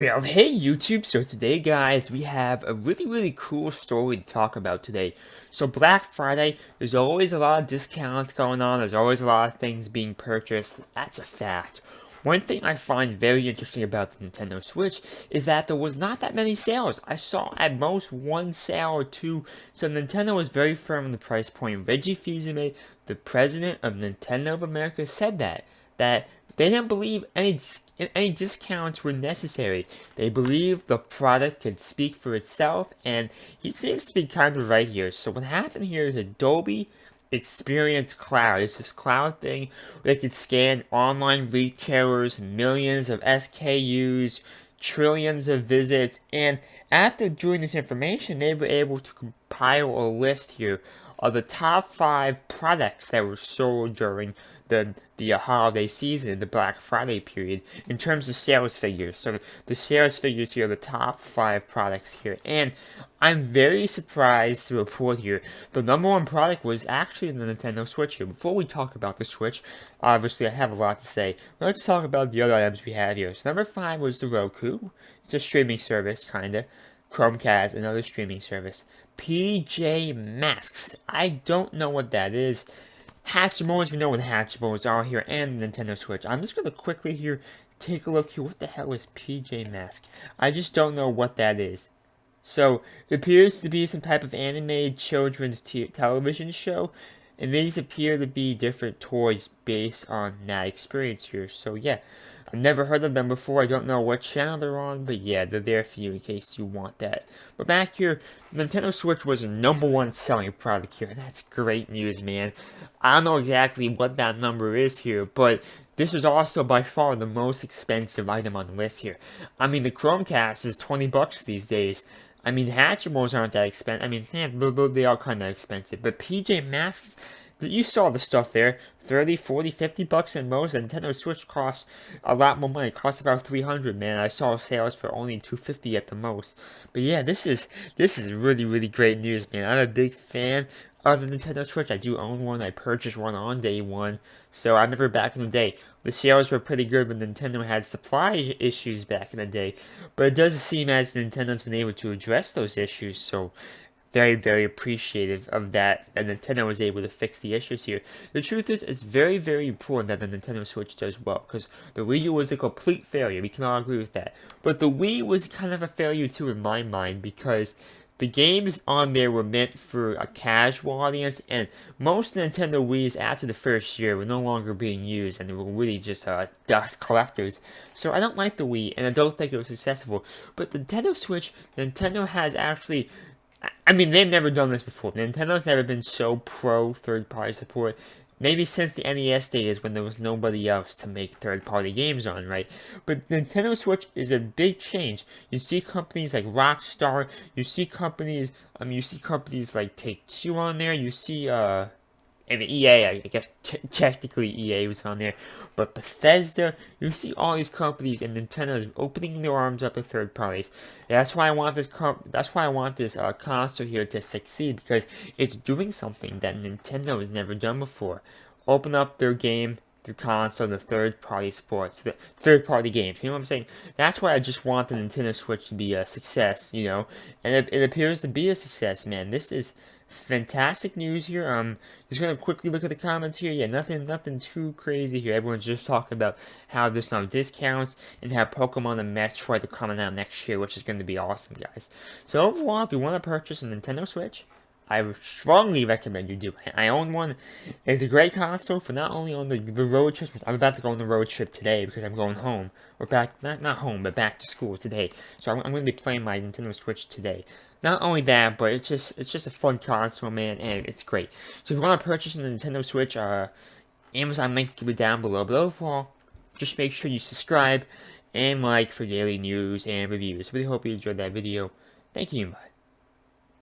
Well, hey YouTube, so today guys, we have a really cool story to talk about today. So Black Friday, there's always a lot of discounts going on, there's always a lot of things being purchased, that's a fact. One thing I find very interesting about the Nintendo Switch is that there was not that many sales. I saw at most one sale or two, so Nintendo was very firm on the price point. Reggie Fils-Aimé, the president of Nintendo of America, said that they didn't believe any discounts were necessary. They believed the product could speak for itself, and he seems to be kind of right here. So what happened here is Adobe Experience Cloud. It's this cloud thing where they could scan online retailers, millions of SKUs, trillions of visits, and after doing this information, they were able to compile a list here of the top 5 products that were sold during the holiday season, the Black Friday period, in terms of sales figures. So the sales figures here are the top 5 products here, and I'm very surprised to report here the number 1 product was actually the Nintendo Switch here. Before we talk about the Switch, obviously I have a lot to say. Let's talk about the other items we have here. So number 5 was the Roku. It's a streaming service, kinda. Chromecast, another streaming service. PJ Masks. I don't know what that is. Hatchimals, we know what Hatchimals are here, and Nintendo Switch. I'm just going to quickly here take a look here. What the hell is PJ Mask? I just don't know what that is. So, it appears to be some type of animated children's television show, and these appear to be different toys based on that experience here. So, yeah, I've never heard of them before. I don't know what channel they're on, but yeah, they're there for you in case you want that. But back here, Nintendo Switch was the number 1 selling product here, and that's great news, man. I don't know exactly what that number is here, but this is also by far the most expensive item on the list here. I mean, the Chromecast is 20 bucks these days. I mean, Hatchimals aren't that expensive. I mean, they are kind of expensive, but PJ Masks, you saw the stuff there. 30, 40, 50 bucks at most. Nintendo Switch costs a lot more money. It costs about 300, man. I saw sales for only 250 at the most. But yeah, this is really great news, man. I'm a big fan of the Nintendo Switch. I do own one. I purchased one on day one. So I remember back in the day, the sales were pretty good when Nintendo had supply issues back in the day. But it doesn't seem as Nintendo's been able to address those issues. So very appreciative of that Nintendo was able to fix the issues here. The truth is, it's very important that the Nintendo Switch does well, because the Wii U was a complete failure. We can all agree with that. But the Wii was kind of a failure too in my mind, because the games on there were meant for a casual audience, and most Nintendo Wii's after the first year were no longer being used, and they were really just dust collectors. So I don't like the Wii, and I don't think it was successful. But the Nintendo Switch, Nintendo has actually, I mean, they've never done this before. Nintendo's never been so pro third-party support. Maybe since the NES days when there was nobody else to make third-party games on, right? But Nintendo Switch is a big change. You see companies like Rockstar, you see companies like Take-Two on there, you see, and EA, I guess technically EA was on there, but Bethesda, you see all these companies, and Nintendo is opening their arms up to third parties. That's why I want this console here to succeed, because it's doing something that Nintendo has never done before. Open up their game, their console, the third party sports, the third party games. You know what I'm saying? That's why I just want the Nintendo Switch to be a success, you know, and it appears to be a success, man. This is fantastic news here. Just gonna quickly look at the comments here. Yeah, nothing too crazy here. Everyone's just talking about how there's no discounts and how Pokemon and Metroid are coming out next year, which is gonna be awesome, guys. So overall, if you want to purchase a Nintendo Switch, I would strongly recommend you do. I own one. It's a great console for not only on the road trips. I'm about to go on the road trip today because I'm going home. Or back, not home, but back to school today. So I'm going to be playing my Nintendo Switch today. Not only that, but it's just a fun console, man, and it's great. So if you want to purchase a Nintendo Switch, Amazon links will be down below. But overall, just make sure you subscribe and like for daily news and reviews. Really hope you enjoyed that video. Thank you. Bye.